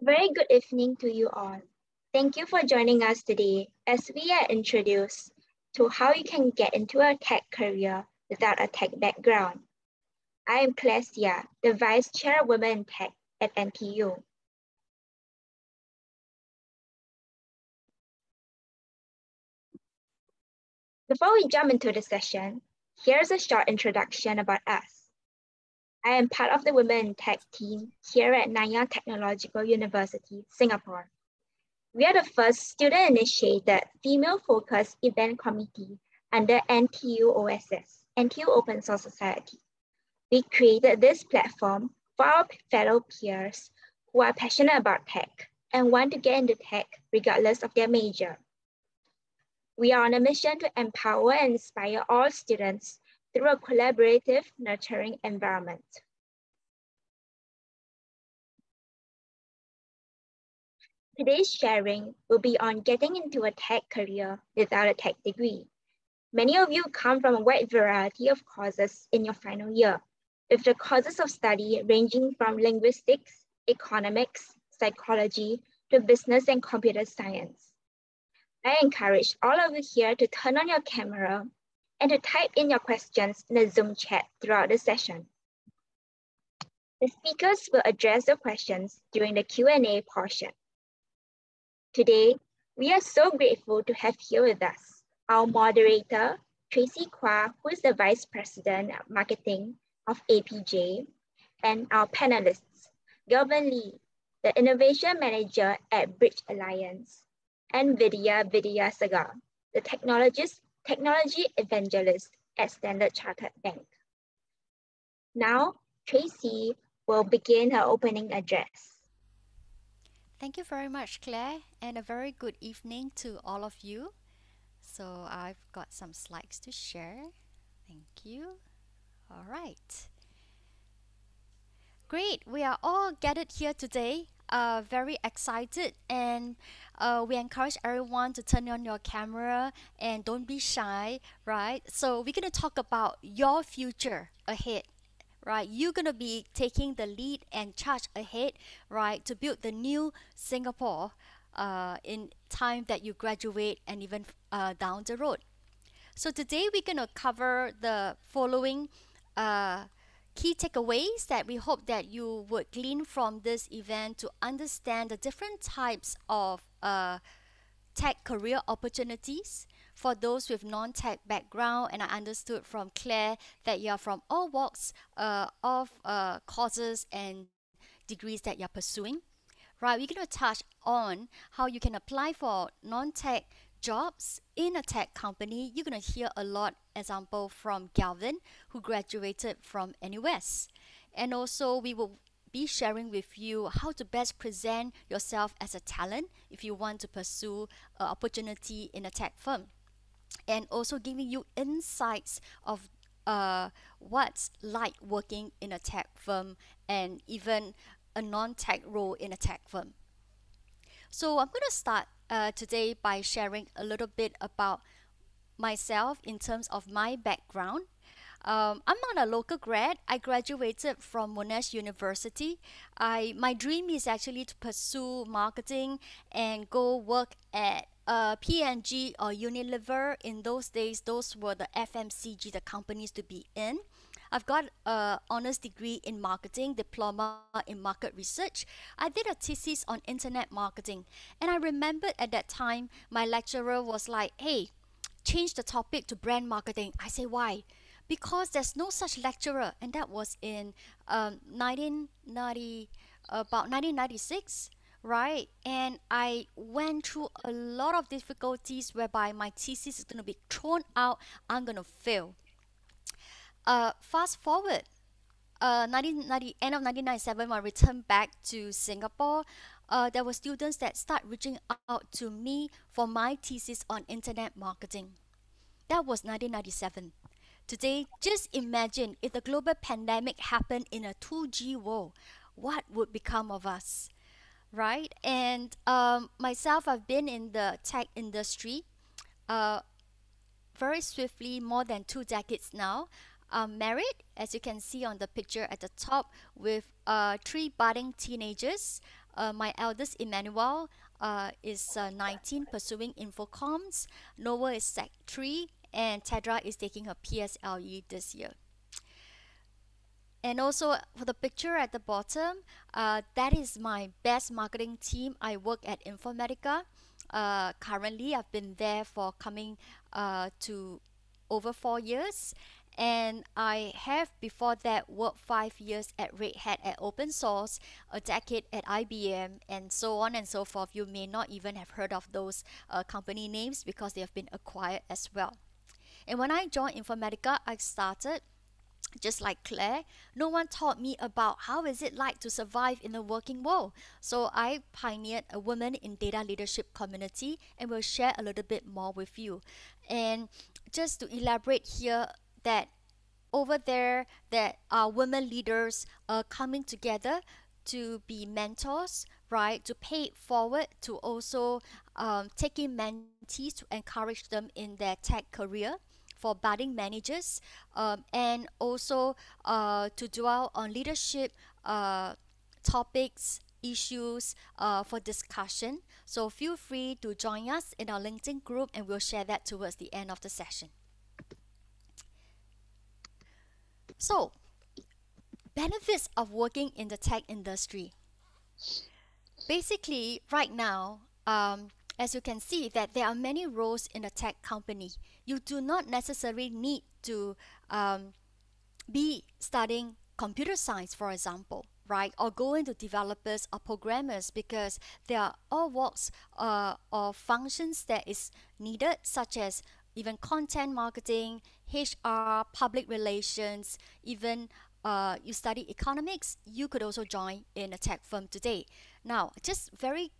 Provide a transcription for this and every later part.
A very good evening to you all. Thank you for joining us today as we are introduced to how you can get into a tech career without a tech background. I am Clasia, the Vice Chairwoman in Tech at NTU. Before we jump into the session, here's a short introduction about us. I am part of the Women in Tech team here at Nanyang Technological University, Singapore. We are the first student-initiated female-focused event committee under NTU OSS, NTU Open Source Society. We created this platform for our fellow peers who are passionate about tech and want to get into tech regardless of their major. We are on a mission to empower and inspire all students through a collaborative, nurturing environment. Today's sharing will be on getting into a tech career without a tech degree. Many of you come from a wide variety of courses in your final year, with the courses of study ranging from linguistics, economics, psychology, to business and computer science. I encourage all of you here to turn on your camera and to type in your questions in the Zoom chat throughout the session. The speakers will address the questions during the Q&A portion. Today, we are so grateful to have here with us our moderator, Tracy Quah, who is the Vice President of Marketing of APJ, and our panelists, Galvin, the Innovation Manager at Bridge Alliance, and Vidyasagar, the Technology Evangelist at Standard Chartered Bank. Now, Tracy will begin her opening address. Thank you very much, Claire, and a very good evening to all of you. So I've got some slides to share. Thank you. All right. Great. We are all gathered here today. Very excited, and we encourage everyone to turn on your camera and don't be shy, right? So we're going to talk about your future ahead. Right, you're gonna be taking the lead and charge ahead, right, to build the new Singapore in time that you graduate and even down the road. So today we're gonna cover the following key takeaways that we hope that you would glean from this event to understand the different types of tech career opportunities for those with non-tech background. And I understood from Claire that you are from all walks of courses and degrees that you're pursuing. Right, we're going to touch on how you can apply for non-tech jobs in a tech company. You're going to hear a lot example from Galvin, who graduated from NUS. And also we will be sharing with you how to best present yourself as a talent if you want to pursue an opportunity in a tech firm, and also giving you insights of what's like working in a tech firm and even a non-tech role in a tech firm. So I'm going to start today by sharing a little bit about myself in terms of my background. I'm not a local grad. I graduated from Monash University. My dream is actually to pursue marketing and go work at P&G or Unilever. In those days, those were the FMCG, the companies to be in. I've got an honors degree in marketing, diploma in market research. I did a thesis on internet marketing. And I remembered at that time, my lecturer was like, hey, change the topic to brand marketing. I say, why? Because there's no such lecturer, and that was in 1996, right? And I went through a lot of difficulties whereby my thesis is going to be thrown out. I'm going to fail. Fast forward, 1990, end of 1997, when I returned back to Singapore, there were students that start reaching out to me for my thesis on internet marketing. That was 1997. Today, just imagine if the global pandemic happened in a 2G world, what would become of us, right? And myself, I've been in the tech industry uh, very swiftly, more than 2 decades now. I'm married, as you can see on the picture at the top, with 3 budding teenagers. My eldest Emmanuel is 19 pursuing infocoms. Noah is Sec 3 and Tedra is taking her PSLE this year. And also for the picture at the bottom, that is my best marketing team. I work at Informatica. Currently, I've been there for coming to over 4 years. And I have before that worked 5 years at Red Hat at open source, a decade at IBM, and so on and so forth. You may not even have heard of those company names because they have been acquired as well. And when I joined Informatica, I started just like Claire. No one taught me about how is it like to survive in the working world. So I pioneered a women in data leadership community and will share a little bit more with you. And just to elaborate here that over there that our women leaders are coming together to be mentors, right? To pay it forward, to also taking mentees to encourage them in their tech career for budding managers, and also to dwell on leadership topics, issues for discussion. So feel free to join us in our LinkedIn group and we'll share that towards the end of the session. So, benefits of working in the tech industry. Basically, right now, as you can see, that there are many roles in a tech company. You do not necessarily need to be studying computer science, for example, right? Or go into developers or programmers because there are all walks of functions that is needed, such as even content marketing, HR, public relations, even you study economics, you could also join in a tech firm today. Now, just very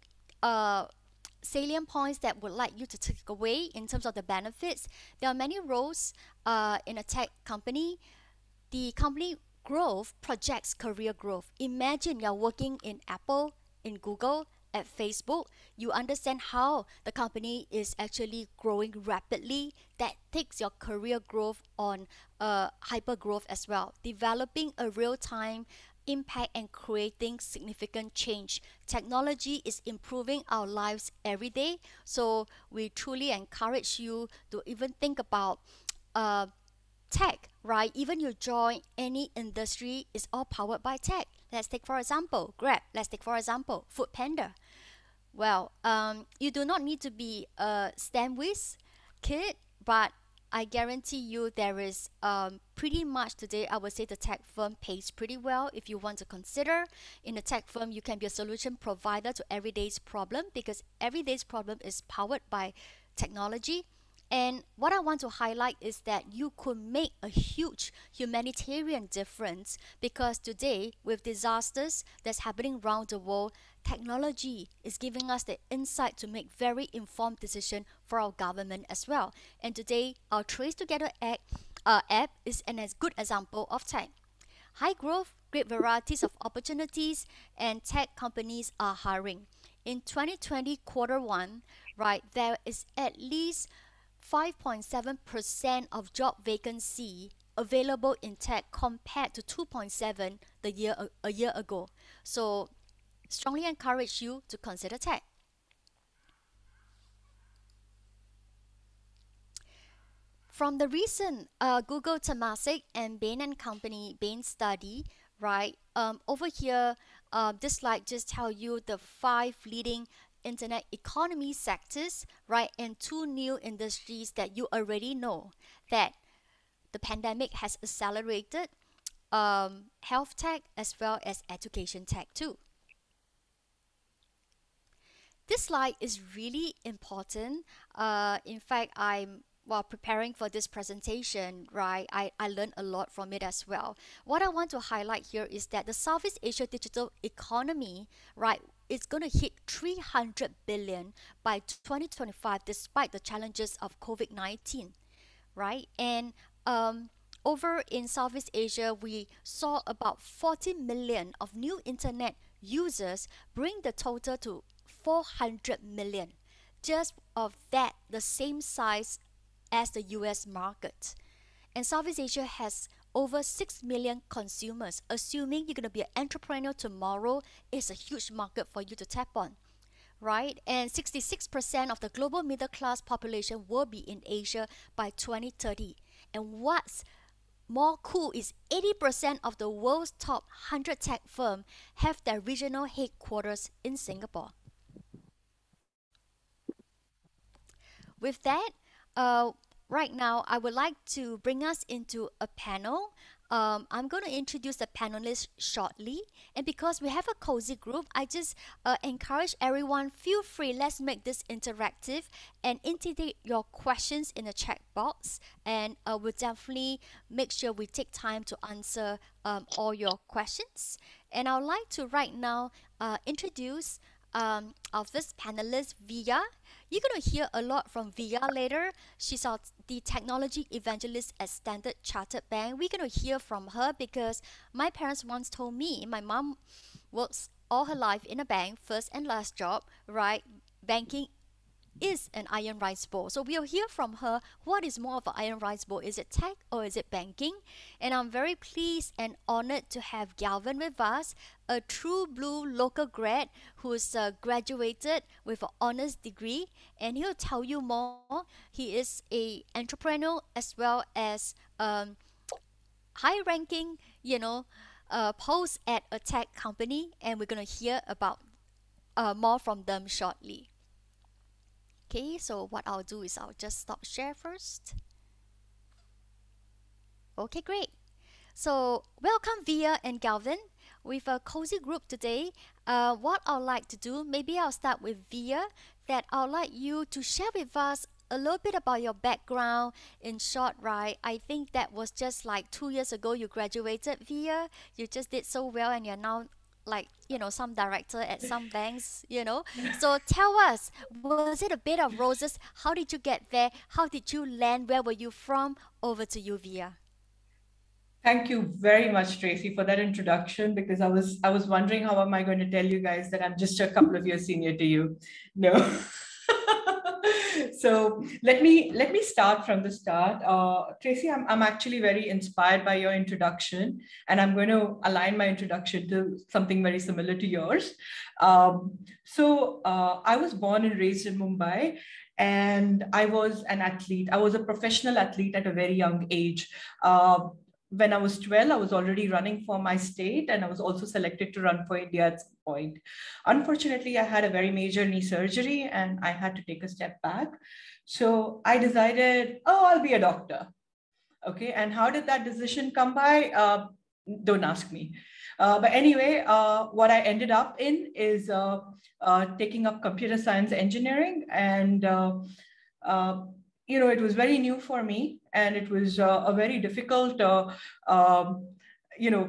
salient points that would like you to take away in terms of the benefits. There are many roles in a tech company. The company growth projects career growth. Imagine you're working in Apple, in Google, at Facebook. You understand how the company is actually growing rapidly. That takes your career growth on hyper growth as well. Developing a real-time impact and creating significant change. Technology is improving our lives every day. So we truly encourage you to even think about tech, right? Even you join any industry, is all powered by tech. Let's take for example Grab. Let's take for example Food Panda. Well, you do not need to be a STEM whiz kid, but I guarantee you there is pretty much today, I would say the tech firm pays pretty well if you want to consider. In a tech firm, you can be a solution provider to everyday's problem because everyday's problem is powered by technology. And what I want to highlight is that you could make a huge humanitarian difference because today, with disasters that's happening around the world, technology is giving us the insight to make very informed decisions for our government as well. And today, our Trace Together app is an as good example of tech. High growth, great varieties of opportunities, and tech companies are hiring. In 2020 quarter one, right, there is at least 5.7% of job vacancy available in tech compared to 2.7 a year ago. So strongly encourage you to consider tech. From the recent Google Temasek and Bain and Company Bain study, right? Over here, this slide just tell you the 5 leading internet economy sectors, right? And 2 new industries that you already know that the pandemic has accelerated, health tech as well as education tech too. This slide is really important. In fact, while preparing for this presentation, right, I learned a lot from it as well. What I want to highlight here is that the Southeast Asia digital economy, right, it's going to hit 300 billion by 2025 despite the challenges of COVID-19, right? And over in Southeast Asia, we saw about 40 million of new internet users, bring the total to 400 million. Just of that, the same size as the US market. And Southeast Asia has over 6 million consumers. Assuming you're going to be an entrepreneur tomorrow, is a huge market for you to tap on, right? And 66% of the global middle class population will be in Asia by 2030. And what's more cool is 80% of the world's top 100 tech firms have their regional headquarters in Singapore. With that, right now, I would like to bring us into a panel. I'm going to introduce the panelists shortly. And because we have a cozy group, I just encourage everyone, feel free, let's make this interactive and integrate your questions in the chat box. And we'll definitely make sure we take time to answer all your questions. And I would like to right now introduce our first panelist, Vidya. You're going to hear a lot from Vidya later. She's the technology evangelist at Standard Chartered Bank. We're going to hear from her because my parents once told me my mom works all her life in a bank, first and last job, right? Banking is an iron rice bowl. So we'll hear from her what is more of an iron rice bowl. Is it tech or is it banking? And I'm very pleased and honored to have Galvin with us, a true blue local grad who's graduated with an honors degree, and he'll tell you more. He is a entrepreneur as well as high ranking, post at a tech company, and we're going to hear about more from them shortly. Okay, so what I'll do is I'll just stop share first. Okay, great. So welcome Vidya and Galvin. With a cozy group today, what I'd like to do, maybe I'll start with Vidya, that I'd like you to share with us a little bit about your background. In short, right, I think that was just like 2 years ago you graduated, Vidya. You just did so well and you're now like some director at some banks. So tell us, was it a bed of roses? How did you get there? How did you land? Where were you from? Over to you, Vidya. Thank you very much, Tracy, for that introduction, because I was wondering how am I going to tell you guys that I'm just a couple of years senior to you. No. So let me start from the start. Tracy, I'm actually very inspired by your introduction, and I'm going to align my introduction to something very similar to yours. I was born and raised in Mumbai, and I was an athlete. I was a professional athlete at a very young age. When I was 12, I was already running for my state, and I was also selected to run for India at some point. Unfortunately, I had a very major knee surgery and I had to take a step back. So I decided, I'll be a doctor. Okay, and how did that decision come by? Don't ask me. But anyway, what I ended up in is taking up computer science engineering, and it was very new for me, and it was a very difficult,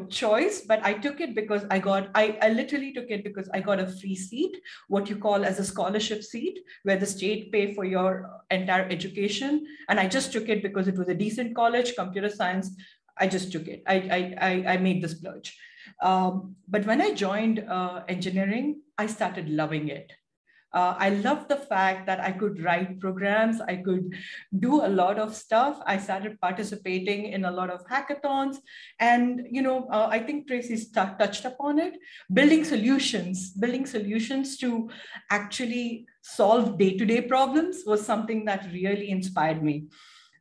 choice. But I took it because I literally took it because I got a free seat, what you call as a scholarship seat, where the state pay for your entire education. And I just took it because it was a decent college, computer science. I just took it. I made the splurge. But when I joined engineering, I started loving it. I loved the fact that I could write programs, I could do a lot of stuff. I started participating in a lot of hackathons. And, I think Tracy touched upon it, building solutions to actually solve day-to-day problems was something that really inspired me.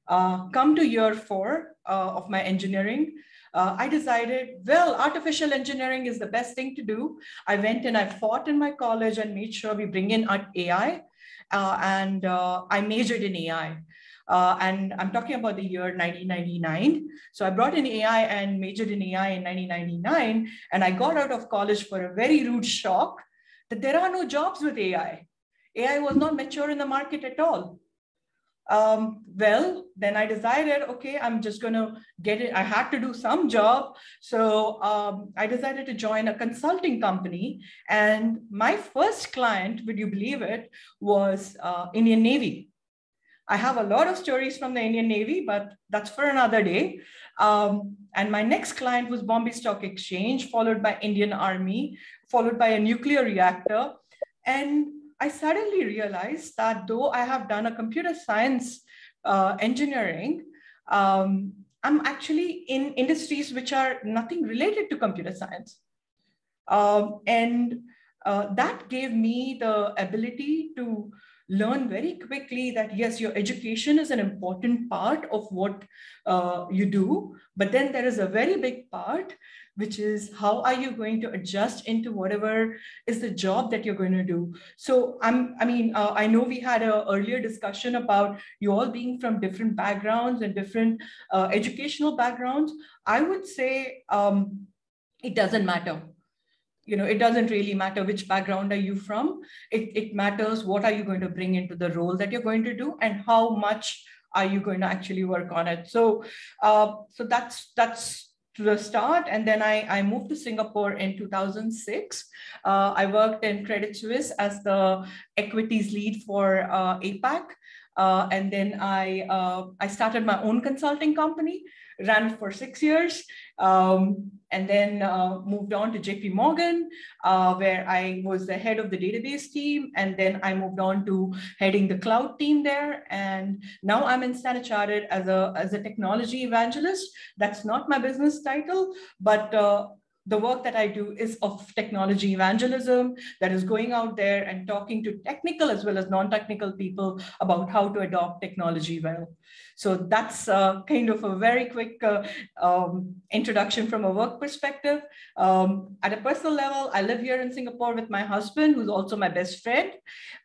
Come to year 4 of my engineering, I decided, well, artificial engineering is the best thing to do. I went and I fought in my college and made sure we bring in AI. And I majored in AI. And I'm talking about the year 1999. So I brought in AI and majored in AI in 1999. And I got out of college for a very rude shock that there are no jobs with AI. AI was not mature in the market at all. Well, then I decided, okay, I'm just going to get it. I had to do some job. So I decided to join a consulting company. And my first client, would you believe it, was Indian Navy. I have a lot of stories from the Indian Navy, but that's for another day. And my next client was Bombay Stock Exchange, followed by Indian Army, followed by a nuclear reactor. And I suddenly realized that though I have done a computer science engineering, I'm actually in industries which are nothing related to computer science. And that gave me the ability to learn very quickly that yes, your education is an important part of what you do, but then there is a very big part, which is how are you going to adjust into whatever is the job that you're going to do. So I know we had an earlier discussion about you all being from different backgrounds and different educational backgrounds. I would say it doesn't matter. It doesn't really matter which background are you from. It matters what are you going to bring into the role that you're going to do and how much are you going to actually work on it. So that's to the start. And then I moved to Singapore in 2006. I worked in Credit Suisse as the equities lead for APAC. And then I started my own consulting company, ran it for 6 years, and then moved on to JP Morgan, where I was the head of the database team. And then I moved on to heading the cloud team there. And now I'm in Standard Chartered as a technology evangelist. That's not my business title, but the work that I do is of technology evangelism, that is going out there and talking to technical as well as non-technical people about how to adopt technology well. So that's kind of a very quick introduction from a work perspective. At a personal level, I live here in Singapore with my husband, who's also my best friend.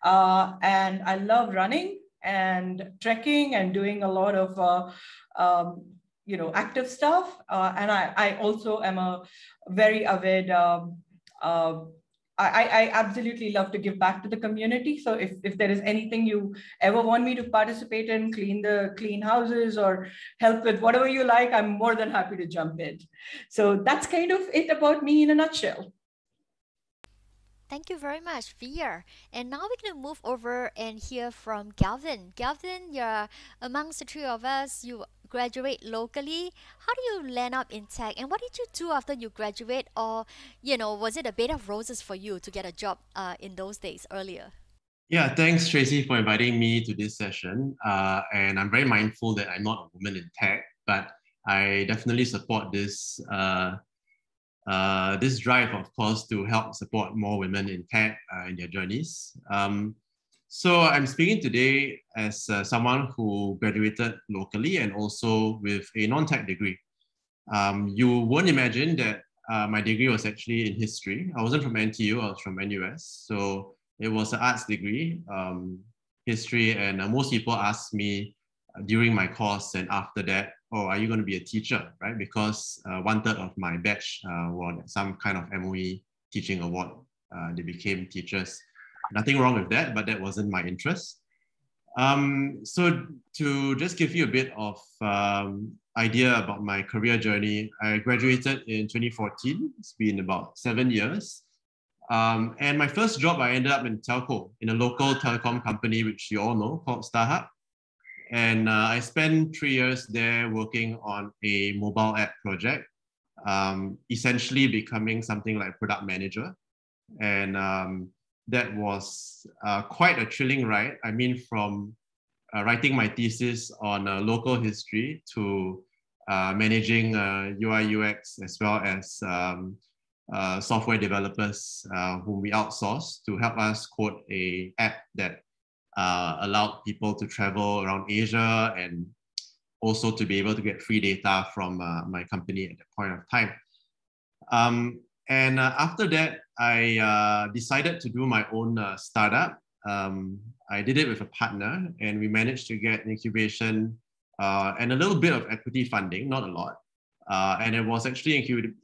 And I love running and trekking and doing a lot of active stuff. And I also am a very avid, I absolutely love to give back to the community. So if there is anything you ever want me to participate in, clean houses or help with whatever you like, I'm more than happy to jump in. So that's kind of it about me in a nutshell. Thank you very much, Vidya. And now we're going to move over and hear from Galvin. Galvin, you're amongst the three of us. You graduate locally. How do you land up in tech? And what did you do after you graduate? Or, was it a bed of roses for you to get a job in those days earlier? Yeah, thanks, Tracy, for inviting me to this session. And I'm very mindful that I'm not a woman in tech, but I definitely support this this drive, of course, to help support more women in tech in their journeys. So I'm speaking today as someone who graduated locally and also with a non-tech degree. You won't imagine that my degree was actually in history. I wasn't from NTU, I was from NUS. So it was an arts degree, history, and most people ask me during my course and after that, oh, are you going to be a teacher, right? Because 1/3 of my batch won some kind of MOE teaching award. They became teachers. Nothing wrong with that, but that wasn't my interest. So to just give you a bit of idea about my career journey, I graduated in 2014. It's been about 7 years. And my first job, I ended up in telco, in a local telecom company, which you all know, called StarHub. And I spent 3 years there working on a mobile app project, essentially becoming something like product manager. And that was quite a thrilling ride. I mean, from writing my thesis on local history to managing UI UX as well as software developers whom we outsourced to help us code an app that allowed people to travel around Asia and also to be able to get free data from my company at that point of time. And after that, I decided to do my own startup. I did it with a partner and we managed to get incubation and a little bit of equity funding, not a lot. And it was actually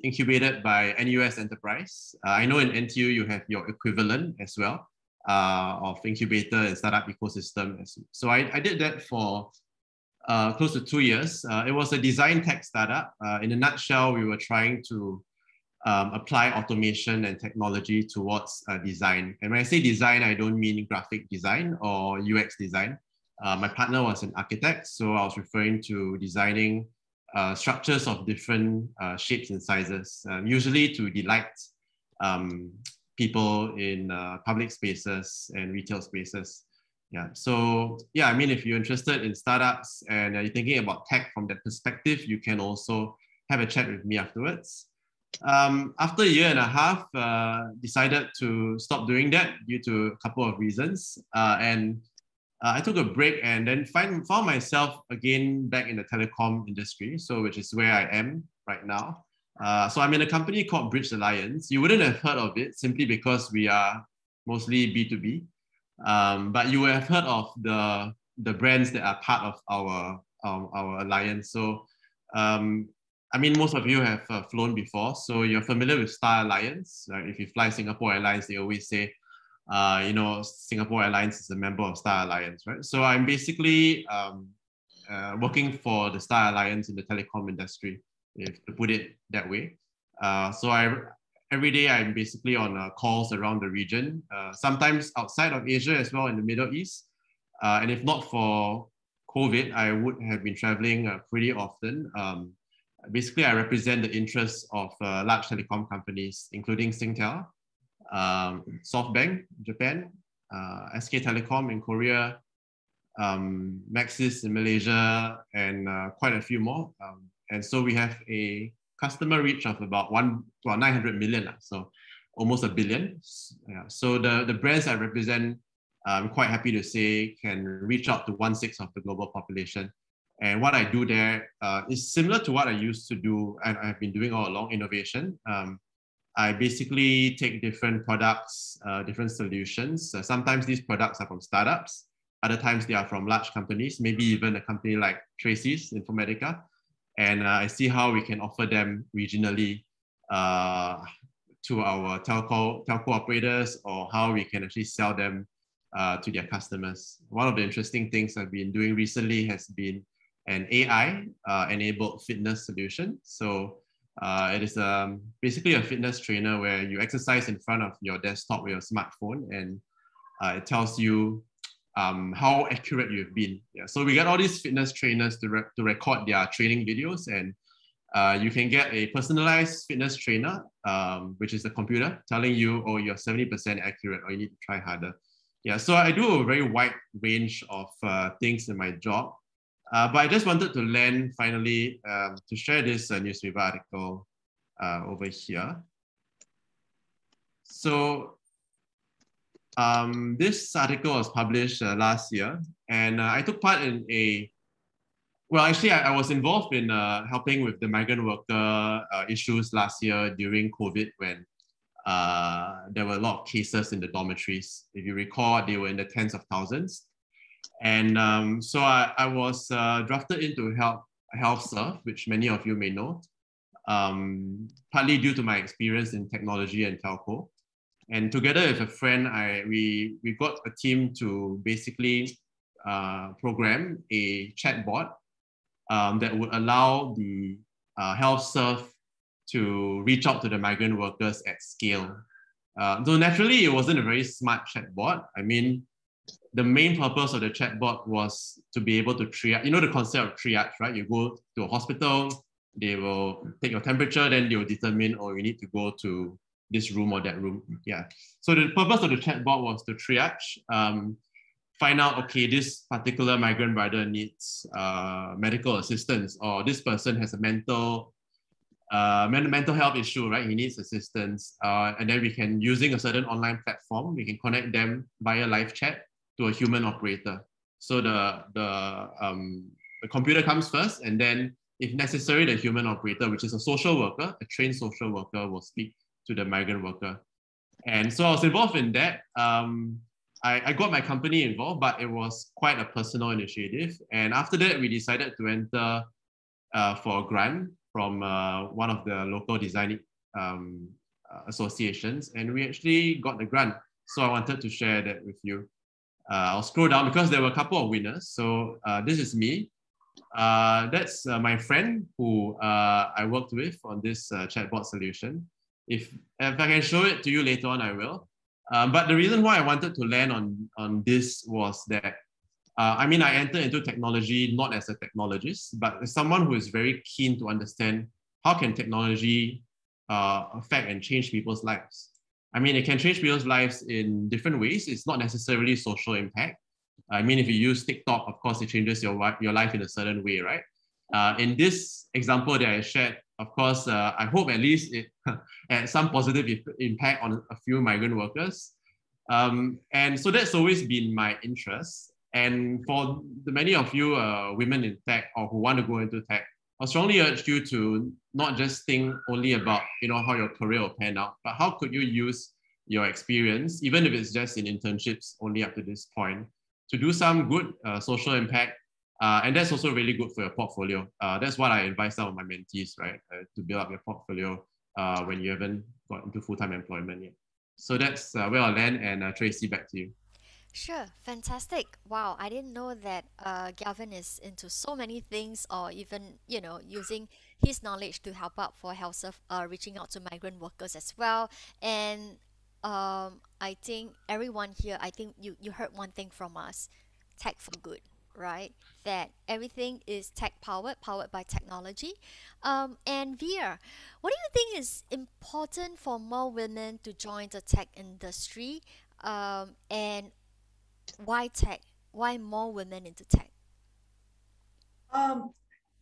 incubated by NUS Enterprise. I know in NTU you have your equivalent as well of incubator and startup ecosystem. So I did that for close to 2 years. It was a design tech startup. In a nutshell, we were trying to apply automation and technology towards design. And when I say design, I don't mean graphic design or UX design. My partner was an architect, so I was referring to designing structures of different shapes and sizes, usually to delight people in public spaces and retail spaces. Yeah, so yeah, I mean, if you're interested in startups and you're thinking about tech from that perspective, you can also have a chat with me afterwards. After a year and a half, decided to stop doing that due to a couple of reasons. And I took a break and then found myself again back in the telecom industry, so which is where I am right now. So I'm in a company called Bridge Alliance. You wouldn't have heard of it simply because we are mostly B2B. But you will have heard of the brands that are part of our alliance. So, I mean, most of you have flown before, so you're familiar with Star Alliance. Right? If you fly Singapore Airlines, they always say, you know, Singapore Airlines is a member of Star Alliance, right? So I'm basically working for the Star Alliance in the telecom industry, if to put it that way. So every day I'm basically on calls around the region, sometimes outside of Asia as well in the Middle East. And if not for COVID, I would have been traveling pretty often. Basically, I represent the interests of large telecom companies, including Singtel, SoftBank, Japan, SK Telecom in Korea, Maxis in Malaysia, and quite a few more. And so we have a customer reach of about 900 million, so almost a billion. Yeah. So the brands I represent, I'm quite happy to say, can reach out to 1/6 of the global population. And what I do there is similar to what I used to do, and I've been doing all along, innovation. I basically take different products, different solutions. Sometimes these products are from startups. Other times they are from large companies, maybe even a company like Tracy's, Informatica. And I see how we can offer them regionally to our telco operators, or how we can actually sell them to their customers. One of the interesting things I've been doing recently has been an AI-enabled fitness solution. So it is basically a fitness trainer where you exercise in front of your desktop with your smartphone, and it tells you how accurate you've been. Yeah. So we get all these fitness trainers to record their training videos, and you can get a personalized fitness trainer, which is a computer telling you, oh, you're 70% accurate, or you need to try harder. Yeah, so I do a very wide range of things in my job. But I just wanted to land finally to share this newspaper article over here. So this article was published last year, and I took part in well, actually, I was involved in helping with the migrant worker issues last year during COVID, when there were a lot of cases in the dormitories. If you recall, they were in the tens of thousands. And so I was drafted in to help serve, which many of you may know, partly due to my experience in technology and telco. And together with a friend, we got a team to basically program a chatbot that would allow the health serve to reach out to the migrant workers at scale. Though naturally, it wasn't a very smart chatbot. I mean, the main purpose of the chatbot was to be able to triage, you know, the concept of triage, right? You go to a hospital, they will take your temperature, then they will determine, oh, you need to go to this room or that room. Yeah. So the purpose of the chatbot was to triage, find out, okay, this particular migrant rider needs medical assistance, or this person has a mental health issue, right? He needs assistance. And then we can, using a certain online platform, we can connect them via live chat to a human operator. So the computer comes first, and then if necessary, the human operator, which is a social worker, a trained social worker, will speak to the migrant worker. And so I was involved in that. I got my company involved, but it was quite a personal initiative. And after that, we decided to enter for a grant from one of the local design associations, and we actually got the grant. So I wanted to share that with you. I'll scroll down because there were a couple of winners. So this is me. That's my friend who I worked with on this chatbot solution. If I can show it to you later on, I will. But the reason why I wanted to land on this was that, I mean, I entered into technology not as a technologist, but as someone who is very keen to understand how can technology affect and change people's lives. I mean, it can change people's lives in different ways. It's not necessarily social impact. I mean, if you use TikTok, of course, it changes your life in a certain way, right? In this example that I shared, of course, I hope at least it had some positive impact on a few migrant workers. And so that's always been my interest. And for the many of you women in tech or who want to go into tech, I strongly urge you to not just think only about how your career will pan out, but how could you use your experience, even if it's just in internships only up to this point, to do some good social impact. And that's also really good for your portfolio. That's what I advise some of my mentees, right? To build up your portfolio when you haven't got into full-time employment yet. So that's where I'll land, and Tracy, back to you. Sure, fantastic. Wow, I didn't know that Galvin is into so many things, or even, using his knowledge to help out for health of reaching out to migrant workers as well. And I think everyone here, I think you heard one thing from us, tech for good, right? That everything is tech powered by technology. And Via, what do you think is important for more women to join the tech industry? And why tech? Why more women into tech? Um,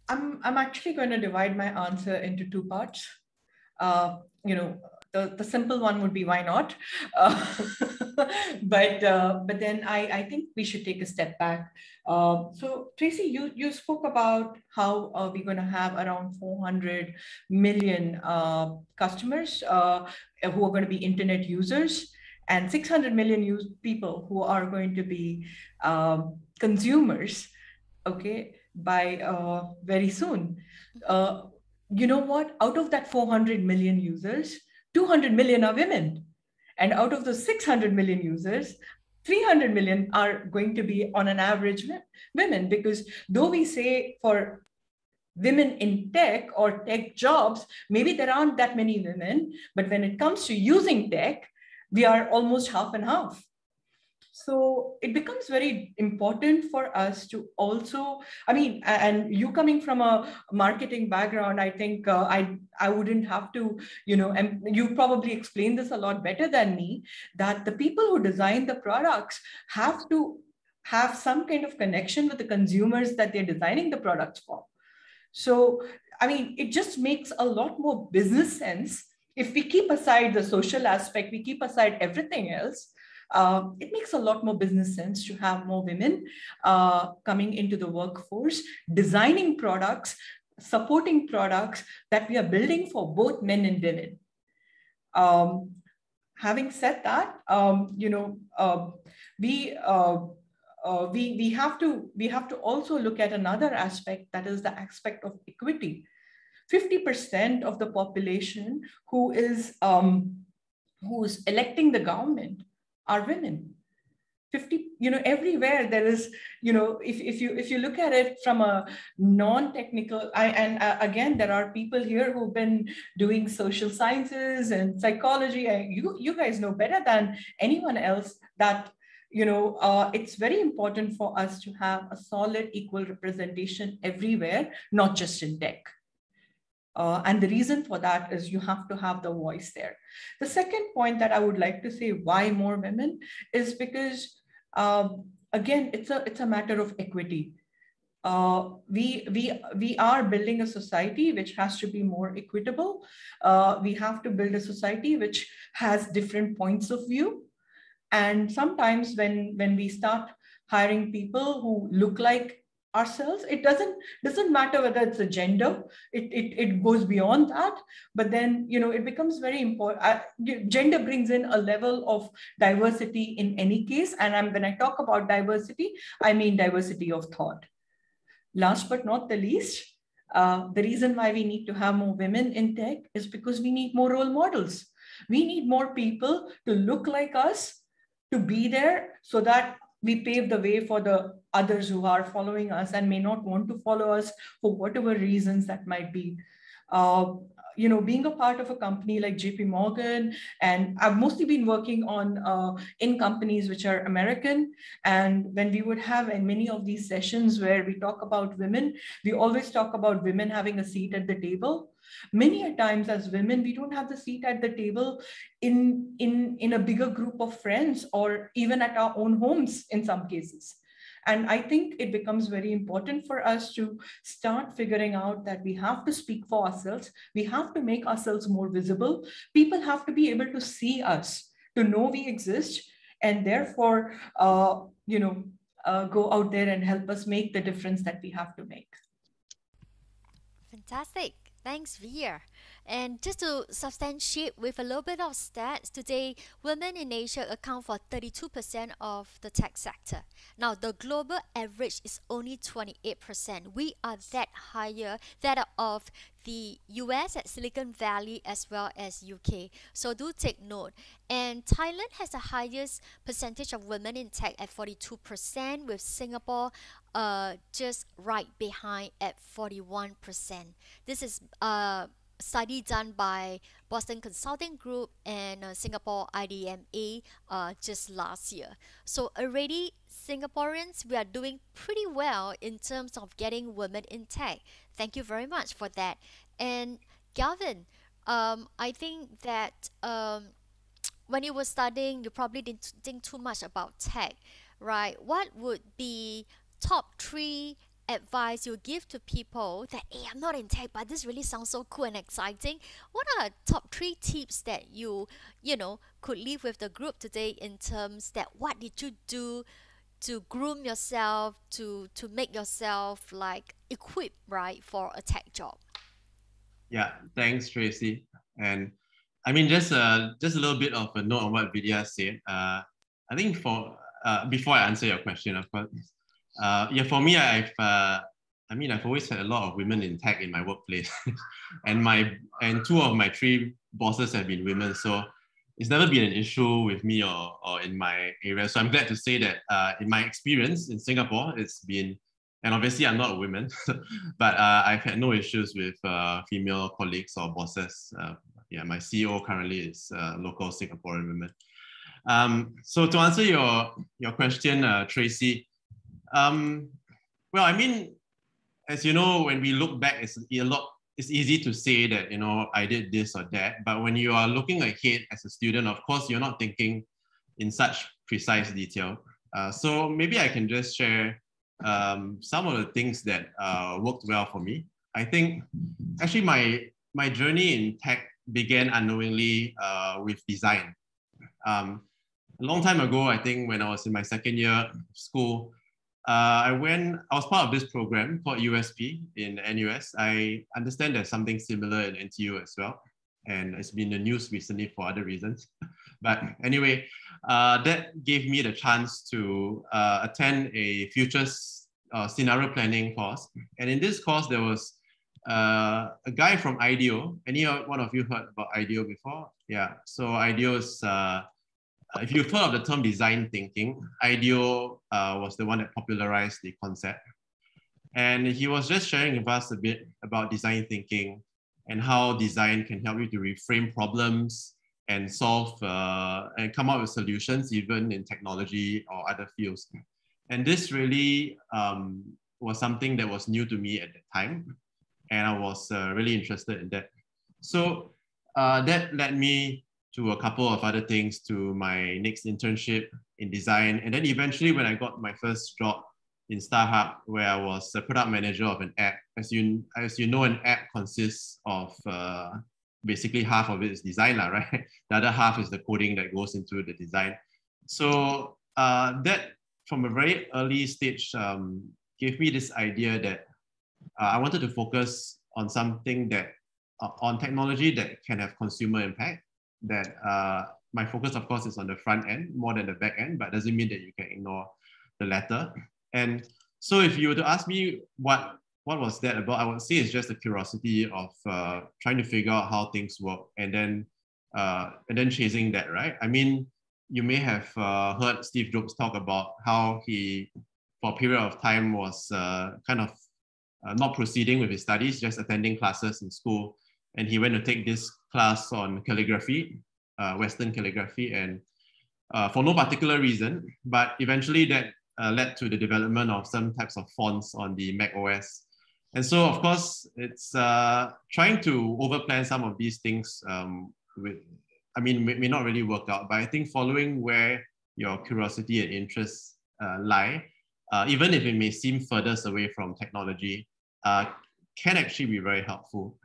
I'm actually going to divide my answer into two parts. Uh, you know, the simple one would be why not? But then I think we should take a step back. So Tracy, you spoke about how we're going to have around 400 million customers who are going to be internet users, and 600 million people who are going to be consumers, okay, by very soon. You know what? Out of that 400 million users, 200 million are women. And out of those 600 million users, 300 million are going to be on an average women, because though we say for women in tech or tech jobs, maybe there aren't that many women, but when it comes to using tech, we are almost half and half. So it becomes very important for us to also, I mean, and you coming from a marketing background, I think I wouldn't have to, and you probably explain this a lot better than me, that the people who design the products have to have some kind of connection with the consumers that they're designing the products for. So, I mean, it just makes a lot more business sense. If we keep aside the social aspect, we keep aside everything else, it makes a lot more business sense to have more women coming into the workforce, designing products, supporting products that we are building for both men and women. Having said that, we have to also look at another aspect, that is the aspect of equity. 50% of the population who's electing the government are women. 50, everywhere there is, if you look at it from a non-technical, again, there are people here who've been doing social sciences and psychology. You guys know better than anyone else that, it's very important for us to have a solid equal representation everywhere, not just in tech. And the reason for that is you have to have the voice there. The second point that I would like to say why more women is because, again, it's a matter of equity. We are building a society which has to be more equitable. We have to build a society which has different points of view. And sometimes when we start hiring people who look like ourselves, it doesn't matter whether it's a gender, it goes beyond that, but then it becomes very important. Gender brings in a level of diversity in any case, and when I talk about diversity, I mean diversity of thought. Last but not the least, the reason why we need to have more women in tech is because we need more role models. We need more people to look like us, to be there, so that we pave the way for the others who are following us and may not want to follow us for whatever reasons that might be. Being a part of a company like JP Morgan, and I've mostly been working on in companies which are American. And when we would have in many of these sessions where we talk about women, we always talk about women having a seat at the table. Many a times as women, we don't have the seat at the table in a bigger group of friends, or even at our own homes in some cases. And I think it becomes very important for us to start figuring out that we have to speak for ourselves. We have to make ourselves more visible. People have to be able to see us, to know we exist, and therefore, go out there and help us make the difference that we have to make. Fantastic. Thanks, Vidya. And just to substantiate with a little bit of stats, today women in Asia account for 32% of the tech sector. Now, the global average is only 28%. We are that higher that of the US at Silicon Valley as well as UK. So do take note. And Thailand has the highest percentage of women in tech at 42%, with Singapore just right behind at 41%. This is a study done by Boston Consulting Group and Singapore IDMA just last year. So already Singaporeans, we are doing pretty well in terms of getting women in tech. Thank you very much for that. And Galvin, I think that when you were studying, you probably didn't think too much about tech, right? What would be top 3 advice you give to people that, hey, I'm not in tech, but this really sounds so cool and exciting? What are top 3 tips that you could leave with the group today in terms that what did you do to groom yourself, to make yourself like equipped, right, for a tech job? Yeah, thanks, Tracy. And I mean, just a little bit of a note on what Vidya said. I think before I answer your question, of course, for me, I've always had a lot of women in tech in my workplace, and 2 of my 3 bosses have been women, so it's never been an issue with me or in my area. So I'm glad to say that in my experience in Singapore, it's been, and obviously I'm not a woman, but I've had no issues with female colleagues or bosses. My CEO currently is local Singaporean women. So to answer your question, Tracy, well, I mean, as you know, when we look back, it's easy to say that, I did this or that. But when you are looking ahead as a student, of course, you're not thinking in such precise detail. So maybe I can just share some of the things that worked well for me. I think actually my journey in tech began unknowingly with design. A long time ago, I think when I was in my 2nd year of school, I was part of this program called USP in NUS. I understand there's something similar in NTU as well, and it's been in the news recently for other reasons. But anyway, that gave me the chance to attend a futures scenario planning course. And in this course, there was a guy from IDEO. Any one of you heard about IDEO before? Yeah, so IDEO is, if you've heard of the term design thinking, IDEO was the one that popularized the concept. And he was just sharing with us a bit about design thinking and how design can help you to reframe problems and solve and come up with solutions, even in technology or other fields. And this really was something that was new to me at the time. And I was really interested in that. So that led me to a couple of other things, to my next internship in design. And then eventually when I got my first job in StarHub, where I was a product manager of an app. As you know, an app consists of basically half of it is design, right? The other half is the coding that goes into the design. So that from a very early stage gave me this idea that I wanted to focus on something that, on technology that can have consumer impact. That my focus, of course, is on the front end more than the back end, but doesn't mean that you can ignore the latter. And so if you were to ask me what was that about, I would say it's just a curiosity of trying to figure out how things work and then chasing that, right? I mean, you may have heard Steve Jobs talk about how he, for a period of time, was kind of not proceeding with his studies, just attending classes in school. And he went to take this class on calligraphy, Western calligraphy, and for no particular reason, but eventually that led to the development of some types of fonts on the Mac OS. And so, of course, it's trying to overplan some of these things may not really work out, but I think following where your curiosity and interests lie, even if it may seem furthest away from technology, can actually be very helpful.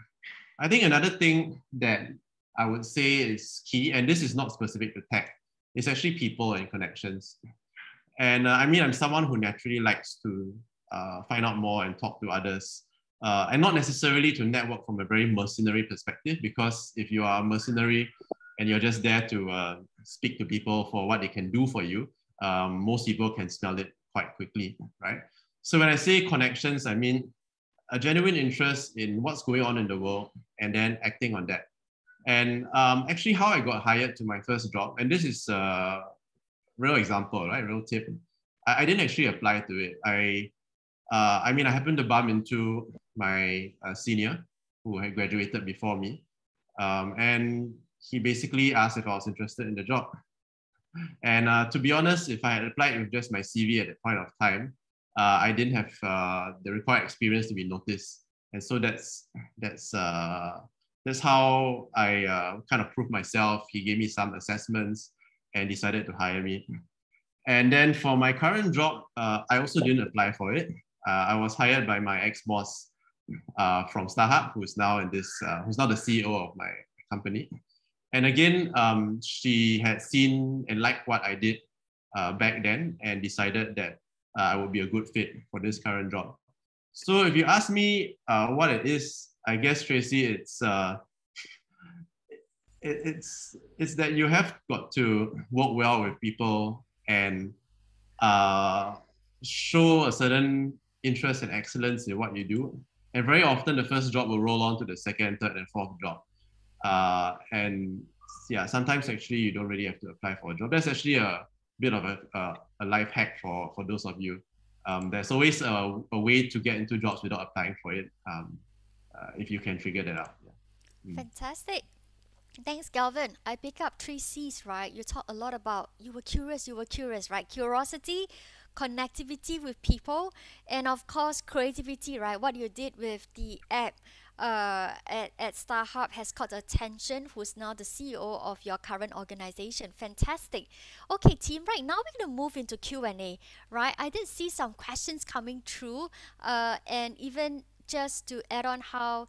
I think another thing that I would say is key, and this is not specific to tech, is actually people and connections. And I mean, I'm someone who naturally likes to find out more and talk to others, and not necessarily to network from a very mercenary perspective, because if you are a mercenary and you're just there to speak to people for what they can do for you, most people can smell it quite quickly, right? So when I say connections, I mean a genuine interest in what's going on in the world and then acting on that. And actually how I got hired to my first job, and this is a real example, right? Real tip. I didn't actually apply to it. I mean, I happened to bump into my senior who had graduated before me. And he basically asked if I was interested in the job. And to be honest, if I had applied with just my CV at that point of time, I didn't have the required experience to be noticed. And so that's how I kind of proved myself. He gave me some assessments and decided to hire me. And then for my current job, I also didn't apply for it. I was hired by my ex-boss from StarHub, who's now the CEO of my company. And again, she had seen and liked what I did back then and decided that I would be a good fit for this current job. So if you ask me what it is, I guess, Tracy, it's that you have got to work well with people and show a certain interest and excellence in what you do. And very often the first job will roll on to the second, third, and fourth job. And yeah, sometimes actually you don't really have to apply for a job. That's actually a bit of a life hack for those of you. There's always a way to get into jobs without applying for it, if you can figure that out. Yeah. Fantastic. Thanks, Galvin. I pick up three C's, right? You talk a lot about you were curious, right? Curiosity, connectivity with people, and of course, creativity, right? What you did with the app at StarHub has caught attention, who's now the CEO of your current organization. Fantastic. Okay, team, right now we're going to move into Q&A, right? I did see some questions coming through, and even just to add on how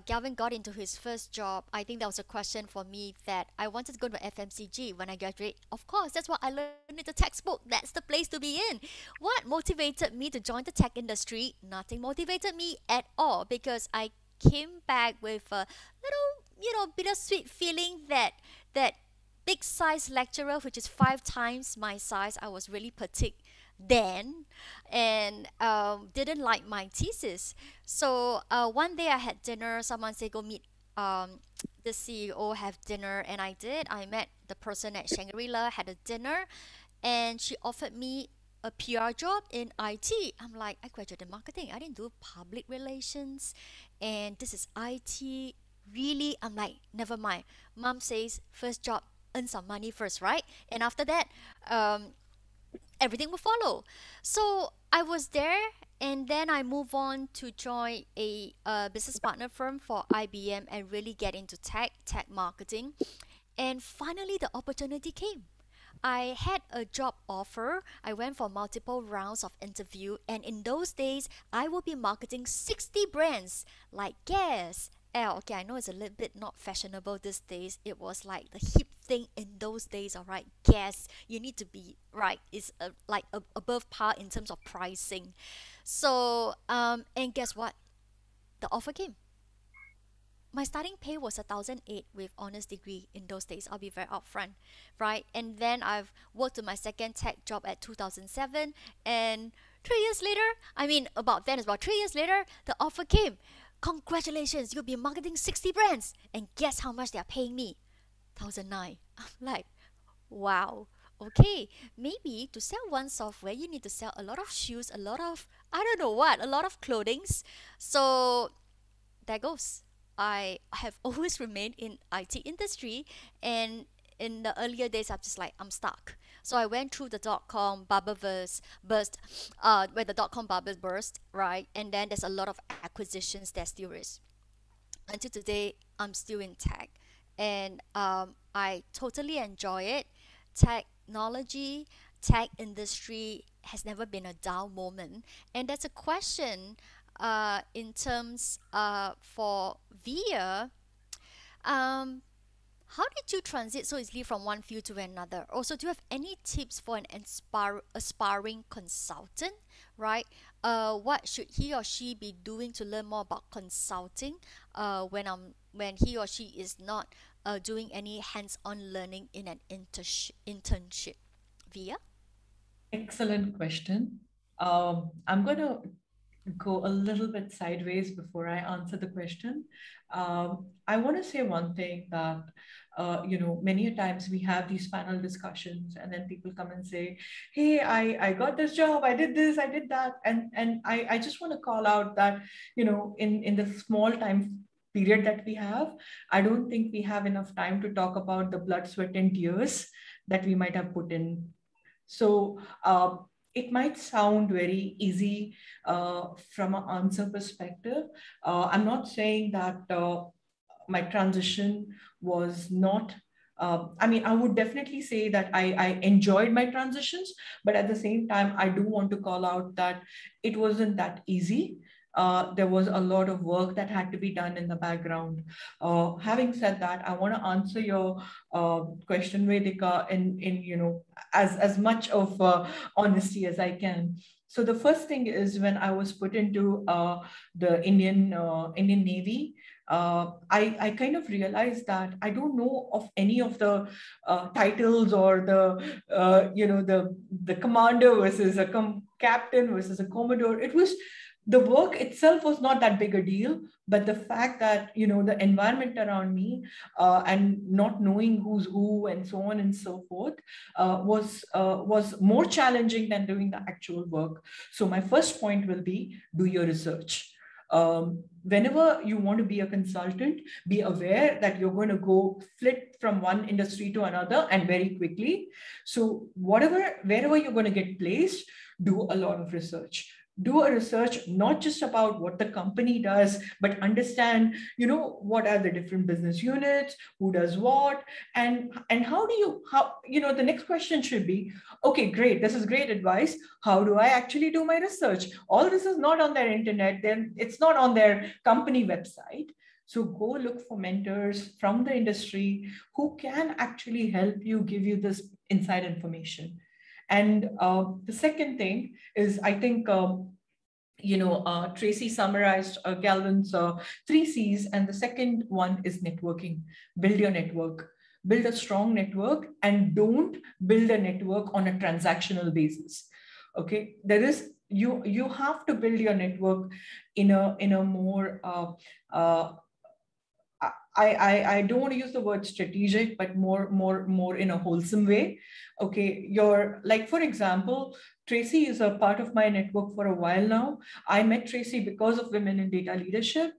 Galvin got into his first job, I think that was a question for me that I wanted to go to FMCG when I graduate. Of course, that's what I learned in the textbook. That's the place to be in. What motivated me to join the tech industry? Nothing motivated me at all, because I came back with a little, bittersweet feeling that big size lecturer, which is 5 times my size, I was really petite then, and didn't like my thesis. So one day I had dinner. Someone said go meet the CEO, have dinner, and I did. I met the person at Shangri-La, had a dinner, and she offered me a PR job in IT. I'm like, I graduated in marketing. I didn't do public relations, and this is IT. Really, I'm like, never mind. Mom says first job, earn some money first, right? And after that, everything will follow. So I was there, and then I move on to join a business partner firm for IBM and really get into tech marketing. And finally, the opportunity came. I had a job offer. I went for multiple rounds of interview, and in those days, I will be marketing 60 brands like Guess. Okay, I know it's a little bit not fashionable these days. It was like the hip thing in those days, all right? Guess you need to be right. It's above par in terms of pricing. So, and guess what? The offer came. My starting pay was 1,008 with honors degree in those days. I'll be very upfront, right? And then I've worked to my second tech job at 2007, and 3 years later, about 3 years later, the offer came. Congratulations, you'll be marketing 60 brands, and guess how much they are paying me? 1,009. I'm like, wow. Okay, maybe to sell one software, you need to sell a lot of shoes, a lot of a lot of clothings. So there goes. I have always remained in IT industry, and in the earlier days, I'm stuck. So I went through the dot-com bubble burst, where the dot-com bubble burst, right? And then there's a lot of acquisitions there still is. Until today, I'm still in tech, and I totally enjoy it. Technology, tech industry has never been a dull moment. And that's a question in terms for Via. Um, how did you transit so easily from one field to another? Also, do you have any tips for an aspiring consultant, right? What should he or she be doing to learn more about consulting when he or she is not doing any hands-on learning in an internship? Via? Excellent question. I'm going to go a little bit sideways before I answer the question. I want to say one thing that, many a times we have these panel discussions and then people come and say, hey, I got this job, I did this, I did that. And I just want to call out that, in the small time period that we have, I don't think we have enough time to talk about the blood, sweat, and tears that we might have put in. So it might sound very easy from an answer perspective. I'm not saying that my transition was not, I would definitely say that I enjoyed my transitions, but at the same time, I do want to call out that it wasn't that easy. There was a lot of work that had to be done in the background. Having said that, I want to answer your question, Vedika, in as much of honesty as I can. So the first thing is when I was put into the Indian Navy, I kind of realized that I don't know of any of the titles or the commander versus a captain versus a commodore. It was the work itself was not that big a deal, but the fact that the environment around me and not knowing who's who and so on and so forth was more challenging than doing the actual work. So my first point will be do your research. Whenever you want to be a consultant, be aware that you're going to go flit from one industry to another and very quickly. So wherever you're going to get placed, do a lot of research. Do a research not just about what the company does, but understand, what are the different business units, who does what, and how the next question should be, okay, great, this is great advice. How do I actually do my research? All this is not on their internet, then it's not on their company website. So go look for mentors from the industry who can actually help you, give you this inside information. And the second thing is, I think, Tracy summarized Galvin's 3 C's, and the second one is networking. Build your network. Build a strong network, and don't build a network on a transactional basis. Okay, you have to build your network in a more I don't want to use the word strategic, but more in a wholesome way. Okay, for example, Tracy is a part of my network for a while now. I met Tracy because of Women in Data Leadership,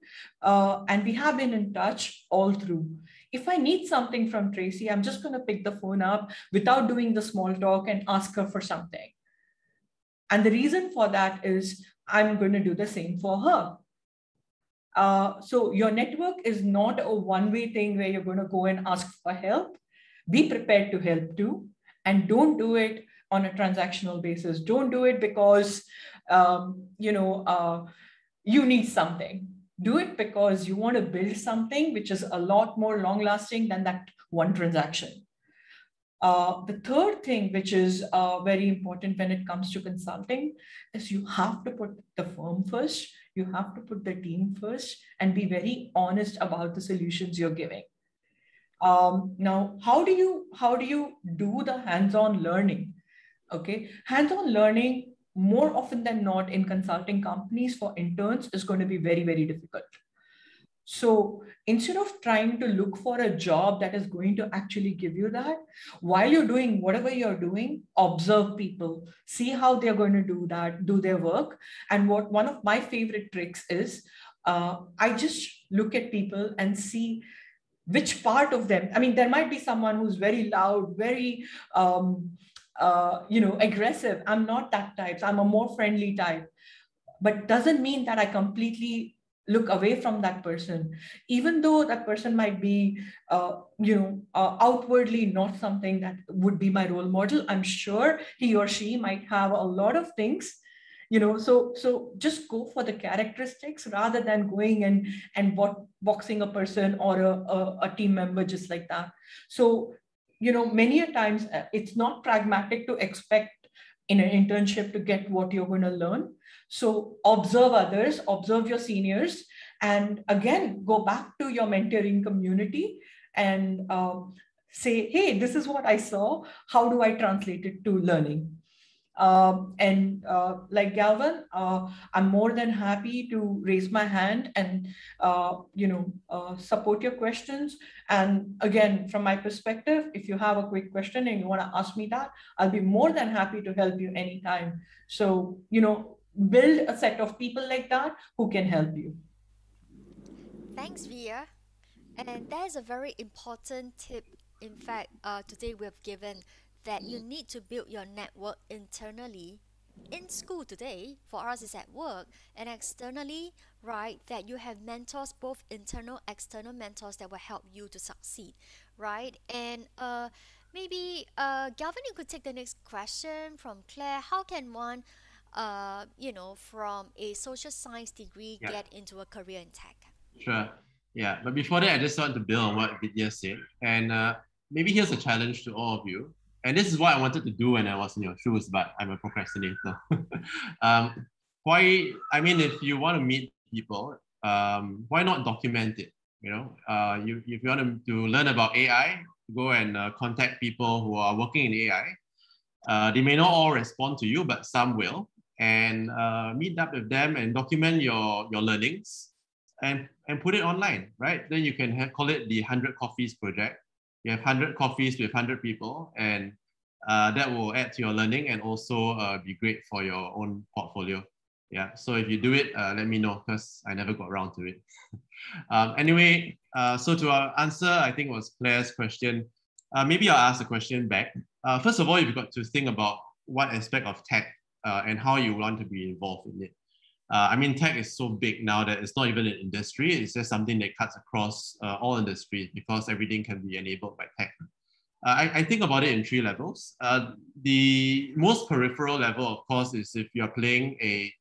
and we have been in touch all through. If I need something from Tracy, I'm just going to pick the phone up without doing the small talk and ask her for something. And the reason for that is I'm going to do the same for her. So your network is not a one-way thing where you're going to go and ask for help. Be prepared to help too. And don't do it on a transactional basis. Don't do it because, you need something. Do it because you want to build something which is a lot more long-lasting than that one transaction. The third thing, which is very important when it comes to consulting, is you have to put the firm first. You have to put the team first and be very honest about the solutions you're giving. Now, how do you do the hands-on learning? Okay, hands-on learning more often than not in consulting companies for interns is going to be very, very difficult. So instead of trying to look for a job that is going to actually give you that, while you're doing whatever you're doing, observe people, see how they're going to do their work. And one of my favorite tricks is, I just look at people and see which part of them. I mean, there might be someone who's very loud, very, aggressive. I'm not that type. I'm a more friendly type, but doesn't mean that I completely look away from that person, even though that person might be, outwardly not something that would be my role model. I'm sure he or she might have a lot of things, so just go for the characteristics rather than going and boxing a person or a team member just like that. So, many a times it's not pragmatic to expect in an internship to get what you're going to learn. So observe others, observe your seniors, and again, go back to your mentoring community and say, hey, this is what I saw. How do I translate it to learning? Like Galvin, I'm more than happy to raise my hand and support your questions. And again, from my perspective, if you have a quick question and you want to ask me that, I'll be more than happy to help you anytime. So build a set of people like that who can help you. Thanks, Via. And that is a very important tip. In fact, today we have given that you need to build your network internally in school today. For us, is at work, and externally, right? That you have mentors, both internal, external mentors that will help you to succeed, right? And maybe Galvin, you could take the next question from Claire. How can one, from a social science degree, Yeah. get into a career in tech? Sure. Yeah, but before that, I just want to build on what Vidya said. And maybe here's a challenge to all of you. And this is what I wanted to do when I was in your shoes, but I'm a procrastinator. If you want to meet people, why not document it? If you want to learn about AI, go and contact people who are working in AI. They may not all respond to you, but some will. And meet up with them and document your learnings and put it online, right? Then you can call it the 100 Coffees Project. You have 100 coffees with 100 people, and that will add to your learning and also be great for your own portfolio. Yeah, so if you do it, let me know, because I never got around to it. Anyway, so to answer, I think was Claire's question. Maybe I'll ask the question back. First of all, you've got to think about what aspect of tech and how you want to be involved in it. Tech is so big now that it's not even an industry. It's just something that cuts across all industries because everything can be enabled by tech. I think about it in 3 levels. The most peripheral level, of course, is if you're playing a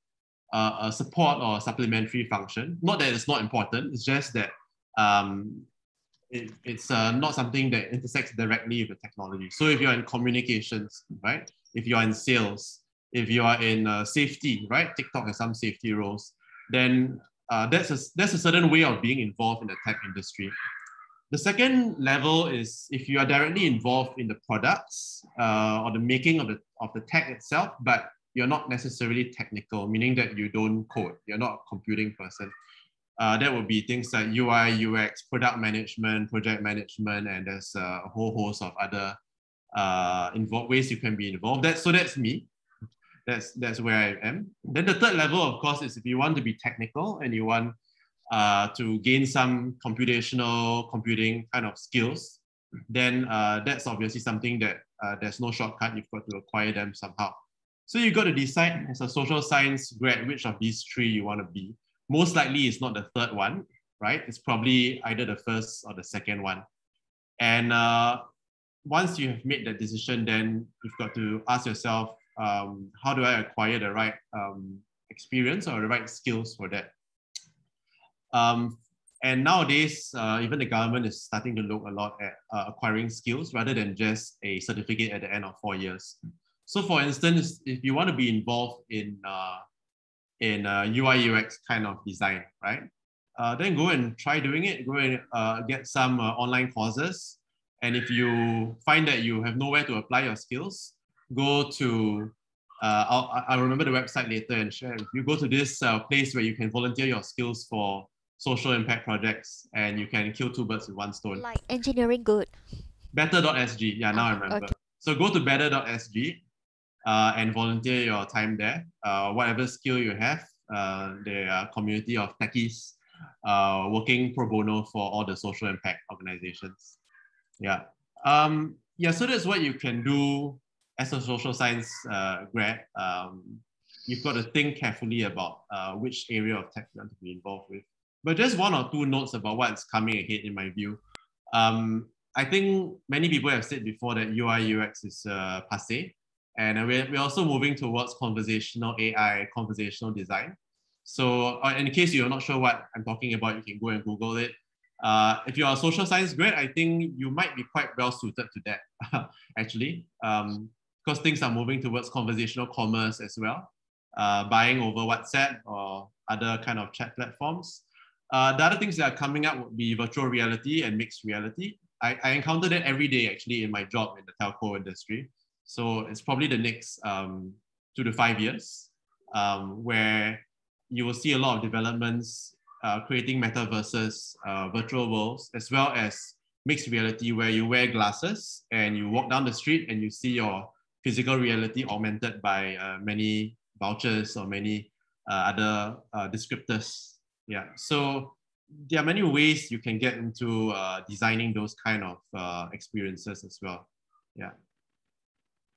support or supplementary function. Not that it's not important, it's just that it's not something that intersects directly with the technology. So if you're in communications, right? If you're in sales, if you are in safety, right? TikTok has some safety roles, then that's a certain way of being involved in the tech industry. The second level is if you are directly involved in the products or the making of the tech itself, but you're not necessarily technical, meaning that you don't code, you're not a computing person. That would be things like UI, UX, product management, project management, and there's a whole host of other ways you can be involved. That's me. That's where I am. Then the third level, of course, is if you want to be technical and you want to gain some computational computing kind of skills, then that's obviously something that there's no shortcut. You've got to acquire them somehow. So you've got to decide as a social science grad which of these 3 you want to be. Most likely it's not the third one, right? It's probably either the first or the second one. And once you have made that decision, then you've got to ask yourself, how do I acquire the right experience or the right skills for that? And nowadays, even the government is starting to look a lot at acquiring skills rather than just a certificate at the end of 4 years. So for instance, if you want to be involved in UI UX kind of design, right? Then go and try doing it, go and get some online courses. And if you find that you have nowhere to apply your skills, go to, I'll remember the website later and share. If you go to this place where you can volunteer your skills for social impact projects and you can kill 2 birds with 1 stone. Like engineering good. Better.sg, yeah, now I remember. Okay. So go to better.sg and volunteer your time there. Whatever skill you have, there are a community of techies working pro bono for all the social impact organizations. Yeah. So that's what you can do as a social science grad. You've got to think carefully about which area of tech you want to be involved with. But just one or two notes about what's coming ahead in my view. I think many people have said before that UI UX is passé, and we're also moving towards conversational AI, conversational design. So in case you're not sure what I'm talking about, you can go and Google it. If you're a social science grad, I think you might be quite well suited to that, actually, because things are moving towards conversational commerce as well, buying over WhatsApp or other kind of chat platforms. The other things that are coming up would be virtual reality and mixed reality. I encounter that every day actually in my job in the telco industry. So it's probably the next 2 to 5 years where you will see a lot of developments creating metaverses, virtual worlds, as well as mixed reality where you wear glasses and you walk down the street and you see your physical reality augmented by many vouchers or many other descriptors. Yeah, so there are many ways you can get into designing those kind of experiences as well. Yeah.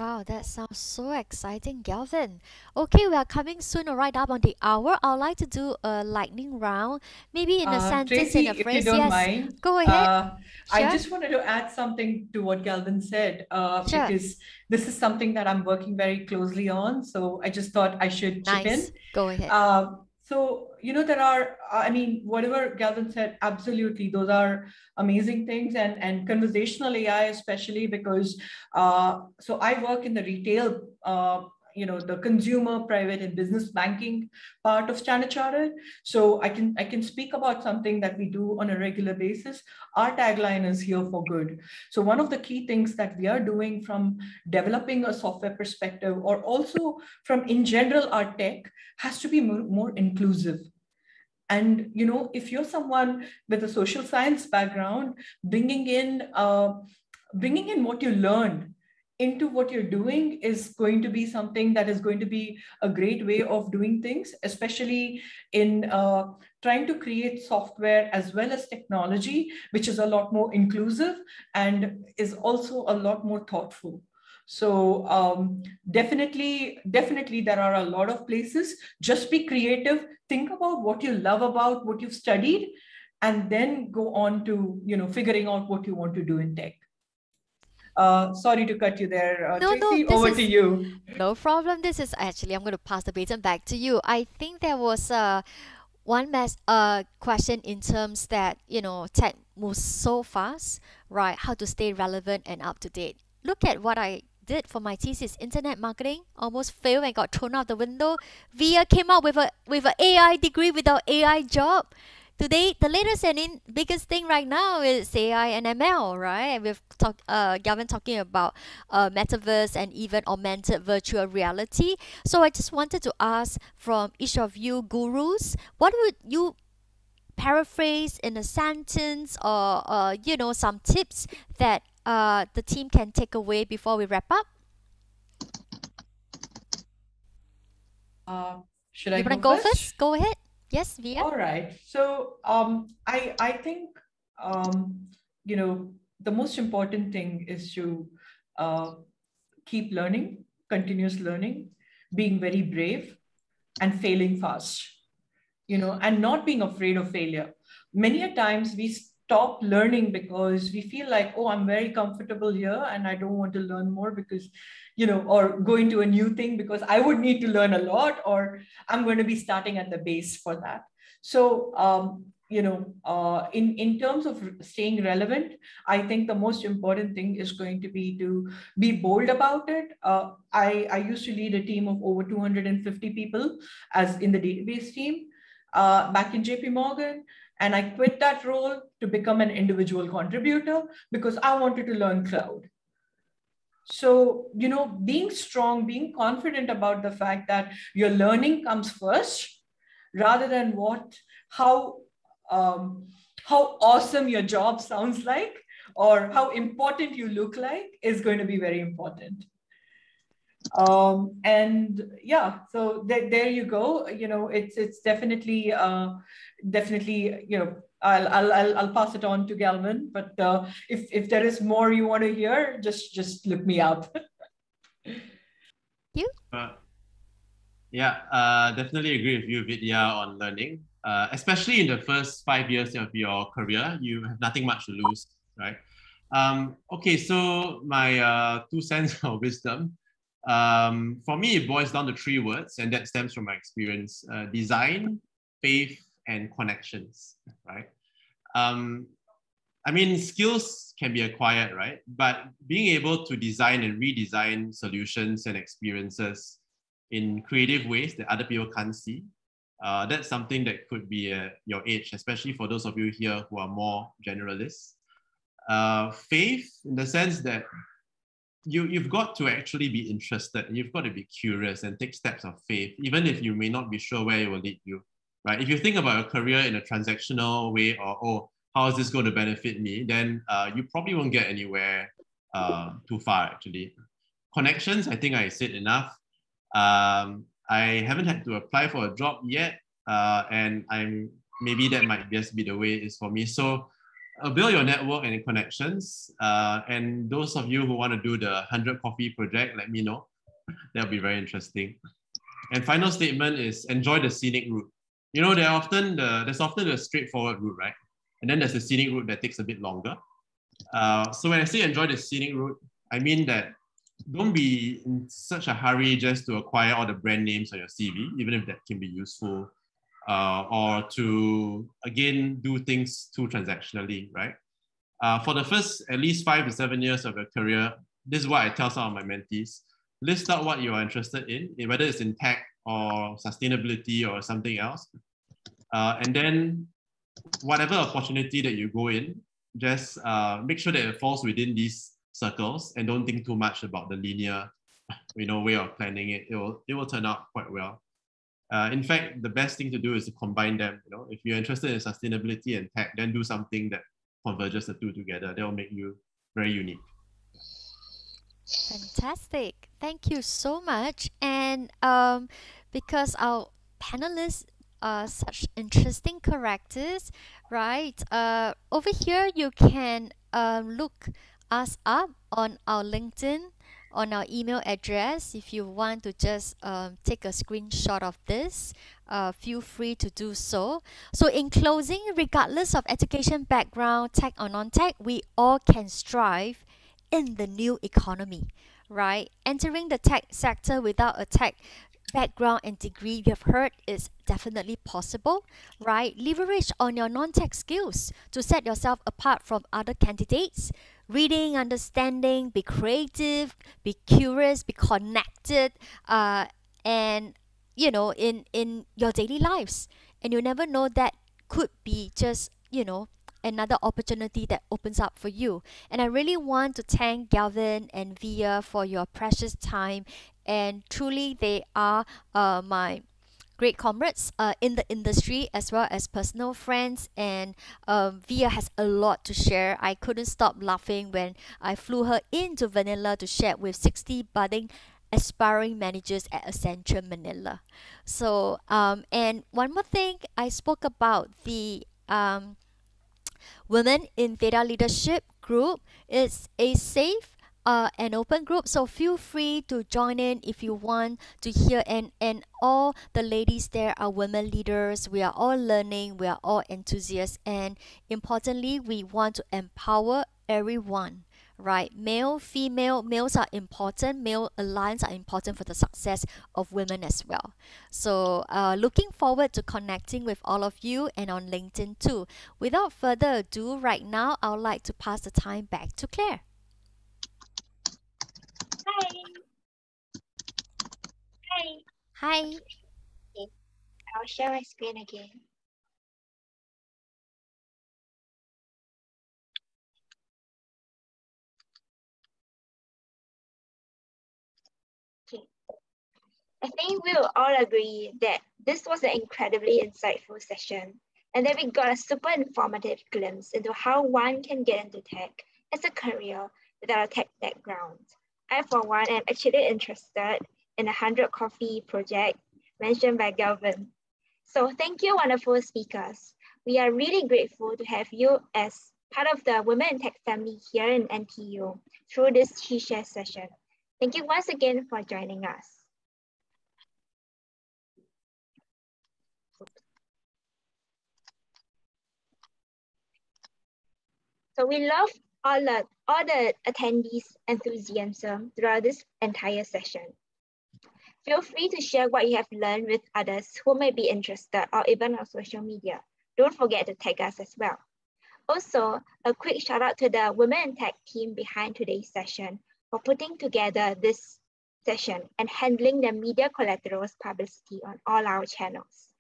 Wow, that sounds so exciting, Galvin. Okay, we are coming soon, right up on the hour. I'd like to do a lightning round, maybe in a sentence, in Tracy, a if you phrase. don't Yes, mind, go ahead. I Sure, just wanted to add something to what Galvin said, sure. because this is something that I'm working very closely on. So I just thought I should chip in. Nice. Go ahead. So, there are, I mean, whatever Galvin said, absolutely, those are amazing things. And conversational AI, especially because, so I work in the retail, the consumer, private and business banking part of Standard Chartered. So I can speak about something that we do on a regular basis. Our tagline is here for good. So one of the key things that we are doing from developing a software perspective, or also from in general, our tech has to be more inclusive. And if you're someone with a social science background, bringing in what you learned into what you're doing is going to be something that is going to be a great way of doing things, especially in trying to create software as well as technology, which is a lot more inclusive and is also a lot more thoughtful. So definitely there are a lot of places. Just be creative, think about what you love about what you've studied, and then go on to figuring out what you want to do in tech. Sorry to cut you there, No, Tracy, this over is to you. no problem. This is actually, I'm going to pass the baton back to you. I think there was one question in terms that, tech moves so fast, right? How to stay relevant and up to date. Look at what I did for my thesis, internet marketing, almost failed and got thrown out the window. Vidya came out with an AI degree without AI job. Today, the latest and biggest thing right now is AI and ML, right? We've talked, Galvin talking about metaverse and even augmented virtual reality. So I just wanted to ask from each of you gurus, what would you paraphrase in a sentence, or some tips that the team can take away before we wrap up? Should I You want to go go first? first? Go ahead. Yes, Vidya. All right. So I think the most important thing is to keep learning, continuous learning, being very brave, and failing fast. And not being afraid of failure. Many a times we stop learning because we feel like, oh, I'm very comfortable here and I don't want to learn more because, or go into a new thing because I would need to learn a lot, or I'm going to be starting at the base for that. So, in terms of staying relevant, I think the most important thing is going to be bold about it. I used to lead a team of over 250 people as in the database team back in JP Morgan. And I quit that role to become an individual contributor because I wanted to learn cloud. So, being strong, being confident about the fact that your learning comes first, rather than how awesome your job sounds like or how important you look like is going to be very important. And yeah, so there you go. It's definitely I'll pass it on to Galvin. But if there is more you want to hear, just look me up. You? Yeah, definitely agree with you, Vidya, on learning. especially in the first 5 years of your career, you have nothing much to lose, right? Okay, so my 2 cents of wisdom. For me, it boils down to 3 words, and that stems from my experience: design, faith, and connections, right? I mean, skills can be acquired, right? But being able to design and redesign solutions and experiences in creative ways that other people can't see, that's something that could be your edge, especially for those of you here who are more generalists. Faith, in the sense that you've got to actually be interested, you've got to be curious and take steps of faith, even if you may not be sure where it will lead you, right? If you think about a career in a transactional way, or, oh, how is this going to benefit me, then you probably won't get anywhere too far, actually. Connections, I think I said enough. I haven't had to apply for a job yet, and maybe that might just be the way it is for me. So build your network and connections. And those of you who want to do the 100 coffee project, let me know. That'll be very interesting. And final statement is enjoy the scenic route. You know, there's often the straightforward route, right? And then there's the scenic route that takes a bit longer. So when I say enjoy the scenic route, I mean that don't be in such a hurry just to acquire all the brand names on your CV, even if that can be useful, or to, again, do things too transactionally, right? For the first at least 5 to 7 years of your career, this is what I tell some of my mentees. List out what you are interested in, whether it's in tech or sustainability or something else. And then whatever opportunity that you go in, just make sure that it falls within these circles and don't think too much about the linear, way of planning it. It will turn out quite well. In fact, the best thing to do is to combine them. If you're interested in sustainability and tech, then do something that converges the two together. That will make you very unique. Fantastic. Thank you so much. And because our panelists are such interesting characters, right? Over here, you can look us up on our LinkedIn, on our email address. If you want to just take a screenshot of this, feel free to do so. So in closing, regardless of education background, tech or non-tech, we all can strive in the new economy, right? Entering the tech sector without a tech background and degree, you've heard, is definitely possible, right? Leverage on your non-tech skills to set yourself apart from other candidates. Reading, understanding, be creative, be curious, be connected, and in your daily lives. And you never know, that could be just another opportunity that opens up for you. And I really want to thank Galvin and Vidya for your precious time, and truly they are my great comrades in the industry, as well as personal friends. And Vidya has a lot to share. I couldn't stop laughing when I flew her into Manila to share with 60 budding aspiring managers at Accenture Manila. So and one more thing, I spoke about the Women in Data Leadership group. Is a safe and open group, so feel free to join in if you want to hear. And all the ladies there are women leaders. We are all learning, we are all enthusiasts, and importantly, we want to empower everyone, right? Male, female, males are important. Male alliance are important for the success of women as well. So looking forward to connecting with all of you, and on LinkedIn too. Without further ado, right now I would like to pass the time back to Claire. Hi. Hi. Okay. I'll share my screen again. Okay. I think we'll all agree that this was an incredibly insightful session, and that we got a super informative glimpse into how one can get into tech as a career without a tech background. I, for one, am actually interested in the 100 Coffee project mentioned by Galvin. So thank you, wonderful speakers. We are really grateful to have you as part of the Women in Tech family here in NTU through this SheShares session. Thank you once again for joining us. So we love all the attendees' enthusiasm throughout this entire session. Feel free to share what you have learned with others who may be interested or even on social media. Don't forget to tag us as well. Also, a quick shout out to the Women in Tech team behind today's session for putting together this session and handling the media collaterals publicity on all our channels.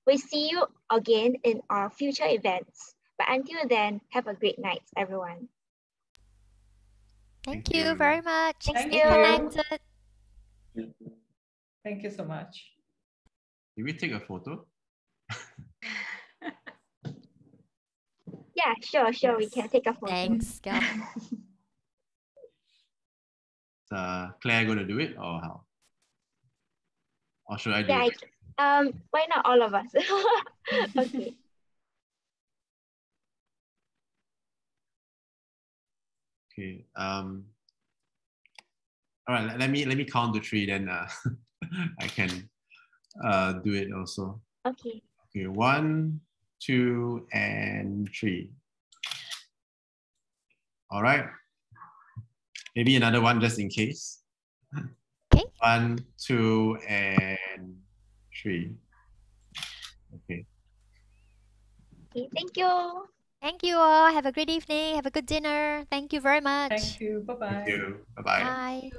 We see you again in our future events. But until then, have a great night, everyone. Thank you very much. Thank Stay you. connected. Thank you so much. Did we take a photo? Yeah, sure. We can take a photo. Thanks, Galvin. Claire going to do it or how? Or should I do Yeah, it? why not all of us? Okay. Okay. All right. Let me count to 3. Then I can do it also. Okay. Okay. 1, 2, and 3. All right. Maybe another one just in case. Okay. 1, 2, and 3. Okay. Okay. Thank you. Thank you all. Have a great evening. Have a good dinner. Thank you very much. Thank you. Bye-bye. Thank you. Bye-bye. Bye.